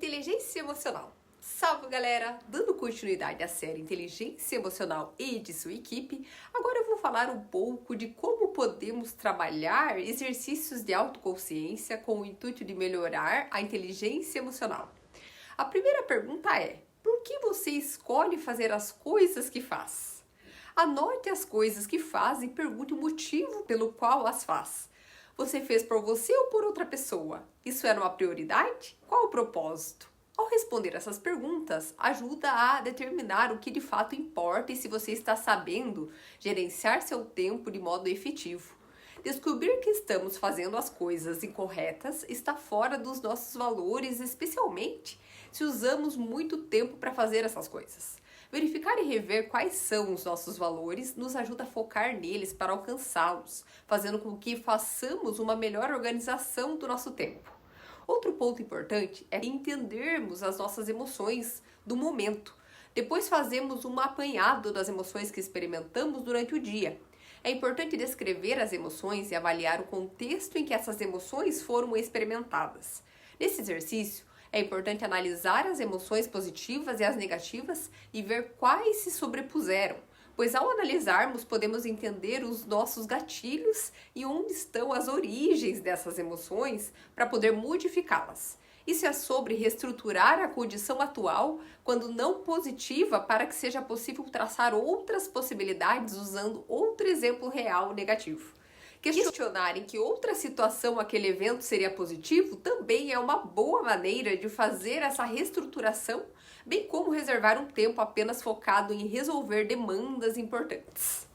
Inteligência Emocional. Salve, galera! Dando continuidade à série Inteligência Emocional e de sua equipe, agora eu vou falar um pouco de como podemos trabalhar exercícios de autoconsciência com o intuito de melhorar a inteligência emocional. A primeira pergunta é: por que você escolhe fazer as coisas que faz? Anote as coisas que faz e pergunte o motivo pelo qual as faz. Você fez por você ou por outra pessoa? Isso era uma prioridade? Qual o propósito? Ao responder essas perguntas, ajuda a determinar o que de fato importa e se você está sabendo gerenciar seu tempo de modo efetivo. Descobrir que estamos fazendo as coisas incorretas está fora dos nossos valores, especialmente se usamos muito tempo para fazer essas coisas. Verificar e rever quais são os nossos valores nos ajuda a focar neles para alcançá-los, fazendo com que façamos uma melhor organização do nosso tempo. Outro ponto importante é entendermos as nossas emoções do momento. Depois fazemos um apanhado das emoções que experimentamos durante o dia. É importante descrever as emoções e avaliar o contexto em que essas emoções foram experimentadas. Nesse exercício, é importante analisar as emoções positivas e as negativas e ver quais se sobrepuseram, pois ao analisarmos podemos entender os nossos gatilhos e onde estão as origens dessas emoções para poder modificá-las. Isso é sobre reestruturar a condição atual, quando não positiva, para que seja possível traçar outras possibilidades usando outro exemplo real negativo. Questionar em que outra situação aquele evento seria positivo também é uma boa maneira de fazer essa reestruturação, bem como reservar um tempo apenas focado em resolver demandas importantes.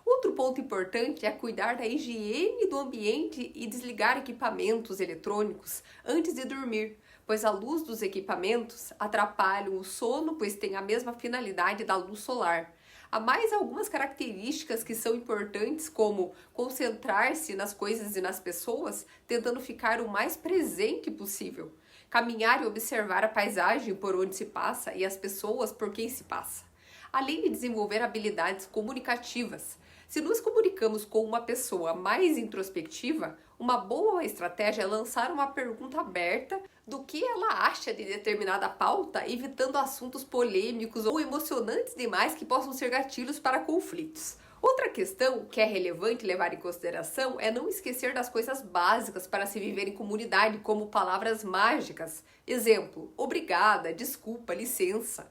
Outro ponto importante é cuidar da higiene do ambiente e desligar equipamentos eletrônicos antes de dormir, pois a luz dos equipamentos atrapalha o sono, pois tem a mesma finalidade da luz solar. Há mais algumas características que são importantes, como concentrar-se nas coisas e nas pessoas, tentando ficar o mais presente possível. Caminhar e observar a paisagem por onde se passa e as pessoas por quem se passa. Além de desenvolver habilidades comunicativas. Se nos comunicamos com uma pessoa mais introspectiva, uma boa estratégia é lançar uma pergunta aberta do que ela acha de determinada pauta, evitando assuntos polêmicos ou emocionantes demais que possam ser gatilhos para conflitos. Outra questão que é relevante levar em consideração é não esquecer das coisas básicas para se viver em comunidade, como palavras mágicas. Exemplo: obrigada, desculpa, licença.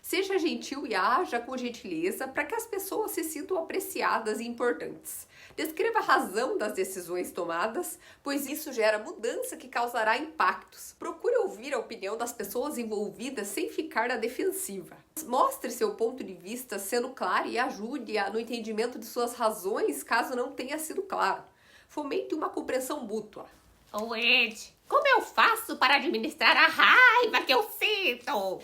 Seja gentil e haja com gentileza para que as pessoas se sintam apreciadas e importantes. Descreva a razão das decisões tomadas, pois isso gera mudança que causará impactos. Procure ouvir a opinião das pessoas envolvidas sem ficar na defensiva. Mostre seu ponto de vista sendo claro e ajude no entendimento de suas razões caso não tenha sido claro. Fomente uma compreensão mútua. Ô Ed, como eu faço para administrar a raiva que eu sinto?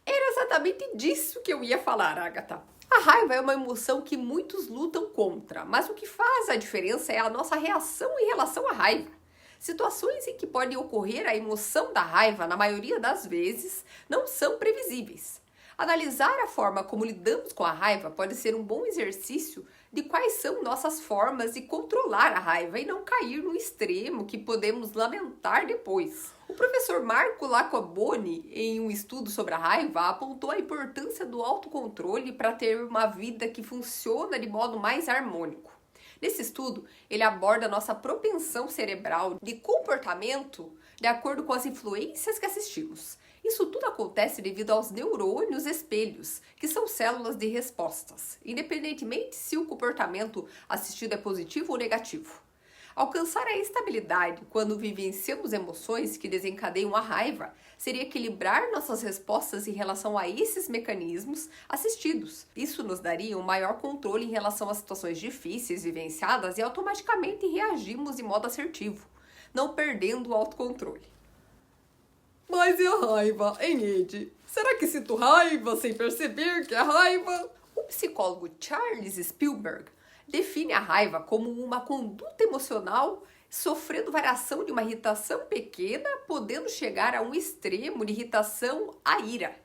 Era exatamente disso que eu ia falar, Agatha. A raiva é uma emoção que muitos lutam contra, mas o que faz a diferença é a nossa reação em relação à raiva. Situações em que pode ocorrer a emoção da raiva, na maioria das vezes, não são previsíveis. Analisar a forma como lidamos com a raiva pode ser um bom exercício de quais são nossas formas de controlar a raiva e não cair no extremo que podemos lamentar depois. O professor Marco Iacoboni, em um estudo sobre a raiva, apontou a importância do autocontrole para ter uma vida que funciona de modo mais harmônico. Nesse estudo, ele aborda a nossa propensão cerebral de comportamento de acordo com as influências que assistimos. Isso tudo acontece devido aos neurônios espelhos, que são células de respostas, independentemente se o comportamento assistido é positivo ou negativo. Alcançar a estabilidade quando vivenciamos emoções que desencadeiam a raiva seria equilibrar nossas respostas em relação a esses mecanismos assistidos. Isso nos daria um maior controle em relação às situações difíceis vivenciadas e automaticamente reagimos de modo assertivo, não perdendo o autocontrole. Mas e a raiva, hein, Ed? Será que sinto raiva sem perceber que é raiva? O psicólogo Charles Spielberg define a raiva como uma conduta emocional sofrendo variação de uma irritação pequena, podendo chegar a um extremo de irritação à ira.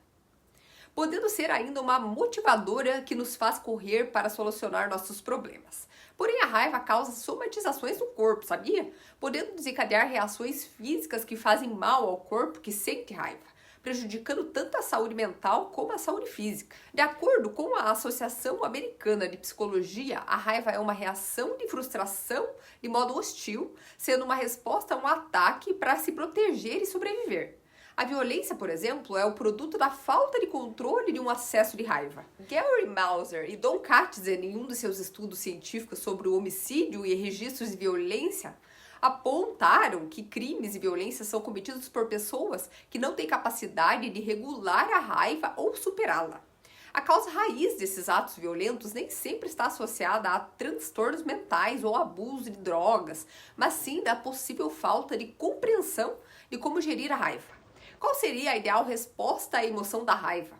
Podendo ser ainda uma motivadora que nos faz correr para solucionar nossos problemas. Porém, a raiva causa somatizações no corpo, sabia? Podendo desencadear reações físicas que fazem mal ao corpo que sente raiva. prejudicando tanto a saúde mental como a saúde física. De acordo com a Associação Americana de Psicologia, a raiva é uma reação de frustração de modo hostil, sendo uma resposta a um ataque para se proteger e sobreviver. A violência, por exemplo, é o produto da falta de controle de um acesso de raiva. Gary Mauser e Don Katzen, em um de seus estudos científicos sobre o homicídio e registros de violência, apontaram que crimes e violência são cometidos por pessoas que não têm capacidade de regular a raiva ou superá-la. A causa raiz desses atos violentos nem sempre está associada a transtornos mentais ou abuso de drogas, mas sim da possível falta de compreensão de como gerir a raiva. Qual seria a ideal resposta à emoção da raiva?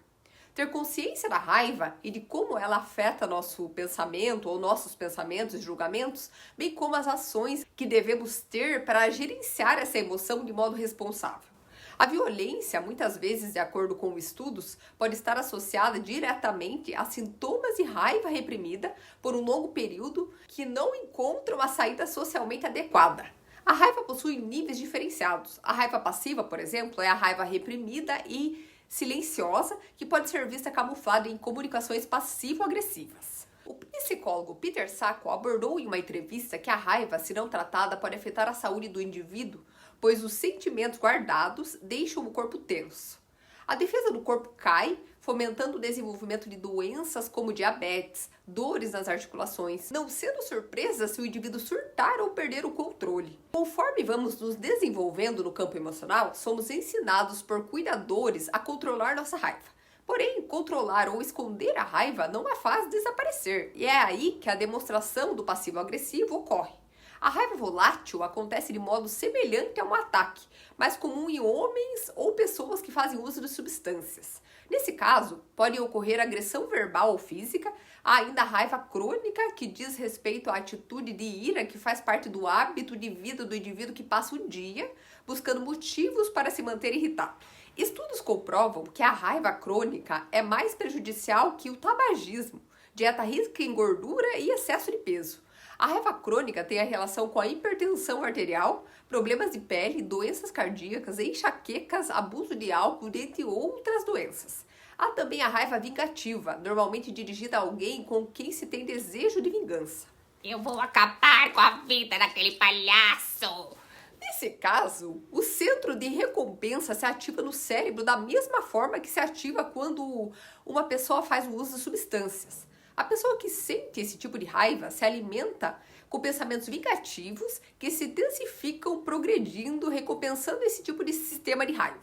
Ter consciência da raiva e de como ela afeta nosso pensamento ou nossos pensamentos e julgamentos, bem como as ações que devemos ter para gerenciar essa emoção de modo responsável. A violência, muitas vezes, de acordo com estudos, pode estar associada diretamente a sintomas de raiva reprimida por um longo período que não encontram uma saída socialmente adequada. A raiva possui níveis diferenciados. A raiva passiva, por exemplo, é a raiva reprimida e silenciosa, que pode ser vista camuflada em comunicações passivo-agressivas. O psicólogo Peter Sacco abordou em uma entrevista que a raiva, se não tratada, pode afetar a saúde do indivíduo, pois os sentimentos guardados deixam o corpo tenso. A defesa do corpo cai, fomentando o desenvolvimento de doenças como diabetes, dores nas articulações, não sendo surpresa se o indivíduo surtar ou perder o controle. Conforme vamos nos desenvolvendo no campo emocional, somos ensinados por cuidadores a controlar nossa raiva. Porém, controlar ou esconder a raiva não a faz desaparecer, e é aí que a demonstração do passivo-agressivo ocorre. A raiva volátil acontece de modo semelhante a um ataque, mais comum em homens ou pessoas que fazem uso de substâncias. Nesse caso, pode ocorrer agressão verbal ou física, há ainda a raiva crônica, que diz respeito à atitude de ira que faz parte do hábito de vida do indivíduo que passa o dia buscando motivos para se manter irritado. Estudos comprovam que a raiva crônica é mais prejudicial que o tabagismo, dieta rica em gordura e excesso de peso. A raiva crônica tem a relação com a hipertensão arterial, problemas de pele, doenças cardíacas, enxaquecas, abuso de álcool, dentre outras doenças. Há também a raiva vingativa, normalmente dirigida a alguém com quem se tem desejo de vingança. Eu vou acabar com a vida daquele palhaço. Nesse caso, o centro de recompensa se ativa no cérebro da mesma forma que se ativa quando uma pessoa faz o uso de substâncias. A pessoa que sente esse tipo de raiva se alimenta com pensamentos vingativos que se intensificam progredindo, recompensando esse tipo de sistema de raiva.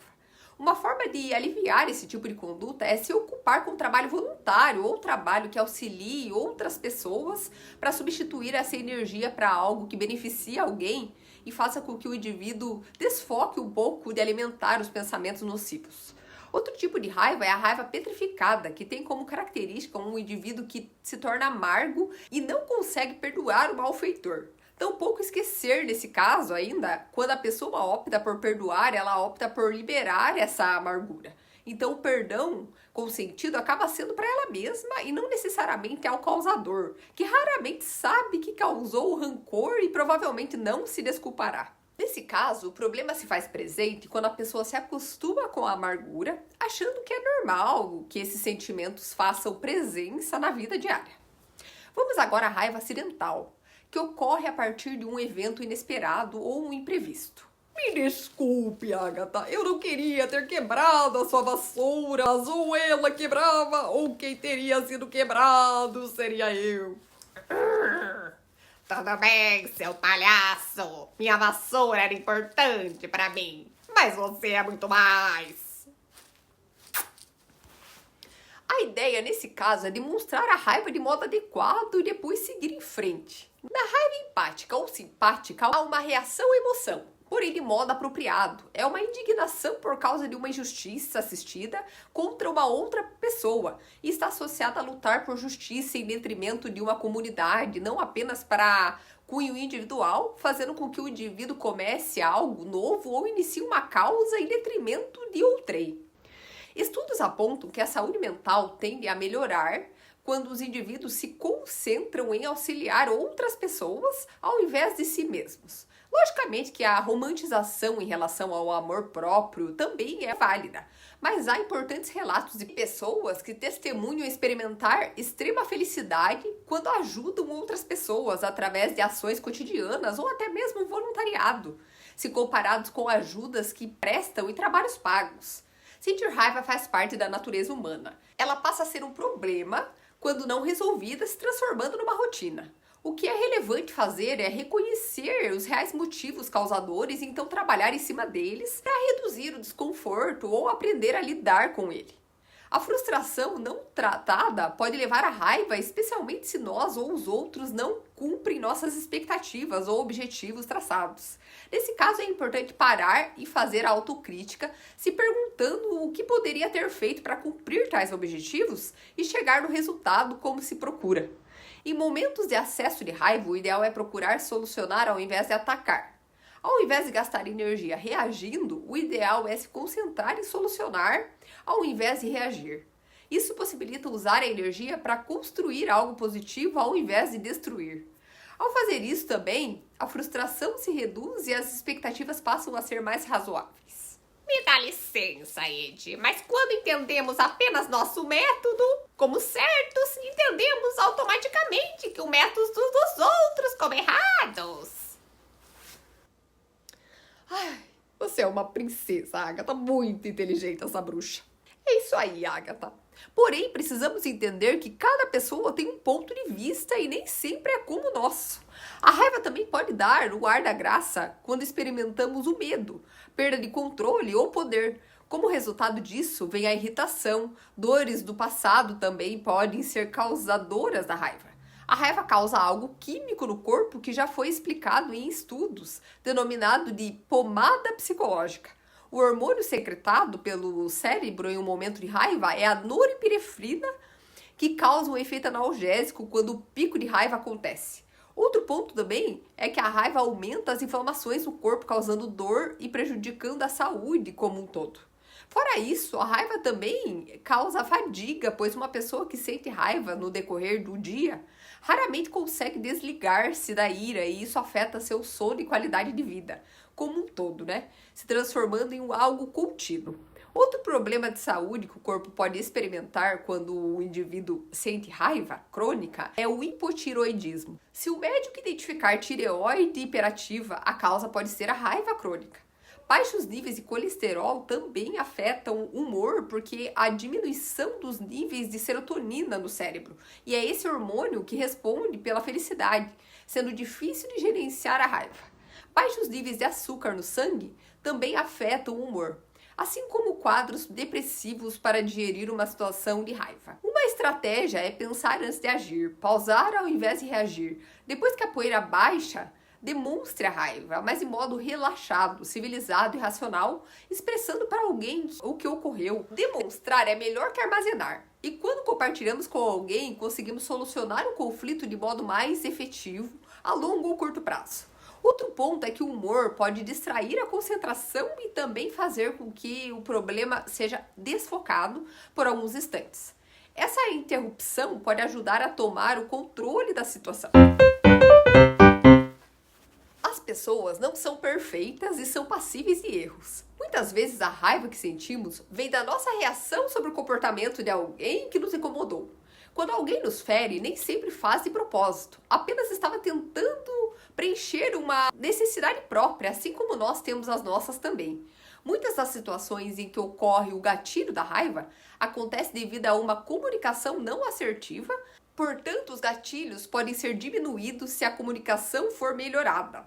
Uma forma de aliviar esse tipo de conduta é se ocupar com trabalho voluntário ou trabalho que auxilie outras pessoas para substituir essa energia para algo que beneficie alguém e faça com que o indivíduo desfoque um pouco de alimentar os pensamentos nocivos. Outro tipo de raiva é a raiva petrificada, que tem como característica um indivíduo que se torna amargo e não consegue perdoar o malfeitor. Tampouco esquecer, nesse caso ainda, quando a pessoa opta por perdoar, ela opta por liberar essa amargura. Então o perdão consentido acaba sendo para ela mesma e não necessariamente ao causador, que raramente sabe que causou o rancor e provavelmente não se desculpará. Nesse caso, o problema se faz presente quando a pessoa se acostuma com a amargura, achando que é normal que esses sentimentos façam presença na vida diária. Vamos agora à raiva acidental, que ocorre a partir de um evento inesperado ou um imprevisto. Me desculpe, Agatha, eu não queria ter quebrado a sua vassoura, mas ou ela quebrava, ou quem teria sido quebrado seria eu. Tudo bem, seu palhaço. Minha vassoura era importante pra mim, mas você é muito mais. A ideia, nesse caso, é demonstrar a raiva de modo adequado e depois seguir em frente. Na raiva empática ou simpática, há uma reação à emoção, porém de modo apropriado. É uma indignação por causa de uma injustiça assistida contra uma outra pessoa e está associada a lutar por justiça em detrimento de uma comunidade, não apenas para cunho individual, fazendo com que o indivíduo comece algo novo ou inicie uma causa em detrimento de outrem. Estudos apontam que a saúde mental tende a melhorar quando os indivíduos se concentram em auxiliar outras pessoas ao invés de si mesmos. Logicamente que a romantização em relação ao amor próprio também é válida, mas há importantes relatos de pessoas que testemunham experimentar extrema felicidade quando ajudam outras pessoas através de ações cotidianas ou até mesmo voluntariado, se comparados com ajudas que prestam e trabalhos pagos. Sentir raiva faz parte da natureza humana. Ela passa a ser um problema quando não resolvida, se transformando numa rotina. O que é relevante fazer é reconhecer os reais motivos causadores e então trabalhar em cima deles para reduzir o desconforto ou aprender a lidar com ele. A frustração não tratada pode levar à raiva, especialmente se nós ou os outros não cumprem nossas expectativas ou objetivos traçados. Nesse caso, é importante parar e fazer a autocrítica, se perguntando o que poderia ter feito para cumprir tais objetivos e chegar no resultado como se procura. Em momentos de acesso de raiva, o ideal é procurar solucionar ao invés de atacar. Ao invés de gastar energia reagindo, o ideal é se concentrar em solucionar ao invés de reagir. Isso possibilita usar a energia para construir algo positivo ao invés de destruir. Ao fazer isso também, a frustração se reduz e as expectativas passam a ser mais razoáveis. Me dá licença, Ed, mas quando entendemos apenas nosso método como certos, entendemos automaticamente que o método dos outros como errados. Ai, você é uma princesa, Agatha. Muito inteligente essa bruxa. É isso aí, Agatha. Porém, precisamos entender que cada pessoa tem um ponto de vista e nem sempre é como o nosso. A raiva também pode dar o ar da graça quando experimentamos o medo, perda de controle ou poder. Como resultado disso, vem a irritação. Dores do passado também podem ser causadoras da raiva. A raiva causa algo químico no corpo que já foi explicado em estudos, denominado de pomada psicológica. O hormônio secretado pelo cérebro em um momento de raiva é a norepinefrina, que causa um efeito analgésico quando o pico de raiva acontece. Outro ponto também é que a raiva aumenta as inflamações no corpo, causando dor e prejudicando a saúde como um todo. Fora isso, a raiva também causa fadiga, pois uma pessoa que sente raiva no decorrer do dia raramente consegue desligar-se da ira e isso afeta seu sono e qualidade de vida, como um todo, né? Se transformando em algo contínuo. Outro problema de saúde que o corpo pode experimentar quando o indivíduo sente raiva crônica é o hipotireoidismo. Se o médico identificar tireoide hiperativa, a causa pode ser a raiva crônica. Baixos níveis de colesterol também afetam o humor porque há diminuição dos níveis de serotonina no cérebro. E é esse hormônio que responde pela felicidade, sendo difícil de gerenciar a raiva. Baixos níveis de açúcar no sangue também afetam o humor, assim como quadros depressivos para digerir uma situação de raiva. Uma estratégia é pensar antes de agir, pausar ao invés de reagir. Depois que a poeira baixa, demonstre a raiva, mas de modo relaxado, civilizado e racional, expressando para alguém o que ocorreu. Demonstrar é melhor que armazenar. E quando compartilhamos com alguém, conseguimos solucionar o conflito de modo mais efetivo, a longo ou curto prazo. Outro ponto é que o humor pode distrair a concentração e também fazer com que o problema seja desfocado por alguns instantes. Essa interrupção pode ajudar a tomar o controle da situação. As pessoas não são perfeitas e são passíveis de erros. Muitas vezes a raiva que sentimos vem da nossa reação sobre o comportamento de alguém que nos incomodou. Quando alguém nos fere, nem sempre faz de propósito, apenas estava tentando preencher uma necessidade própria, assim como nós temos as nossas também. Muitas das situações em que ocorre o gatilho da raiva acontece devido a uma comunicação não assertiva, portanto os gatilhos podem ser diminuídos se a comunicação for melhorada.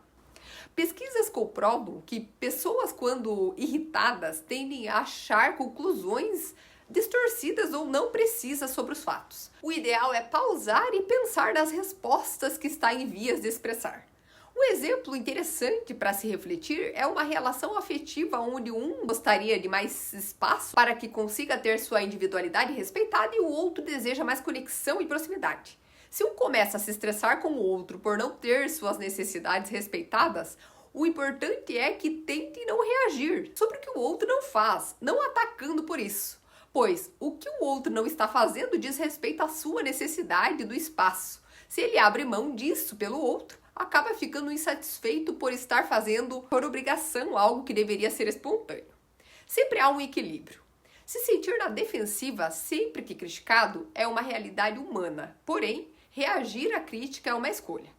Pesquisas comprovam que pessoas, quando irritadas, tendem a achar conclusões distorcidas ou não precisas sobre os fatos. O ideal é pausar e pensar nas respostas que está em vias de expressar. Um exemplo interessante para se refletir é uma relação afetiva onde um gostaria de mais espaço para que consiga ter sua individualidade respeitada e o outro deseja mais conexão e proximidade. Se um começa a se estressar com o outro por não ter suas necessidades respeitadas, o importante é que tente não reagir sobre o que o outro não faz, não atacando por isso. pois o que o outro não está fazendo diz respeito à sua necessidade do espaço. Se ele abre mão disso pelo outro, acaba ficando insatisfeito por estar fazendo por obrigação algo que deveria ser espontâneo. Sempre há um equilíbrio. Se sentir na defensiva sempre que criticado é uma realidade humana, porém, reagir à crítica é uma escolha.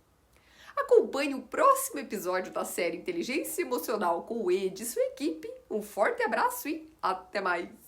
Acompanhe o próximo episódio da série Inteligência Emocional com o Ed e sua equipe. Um forte abraço e até mais!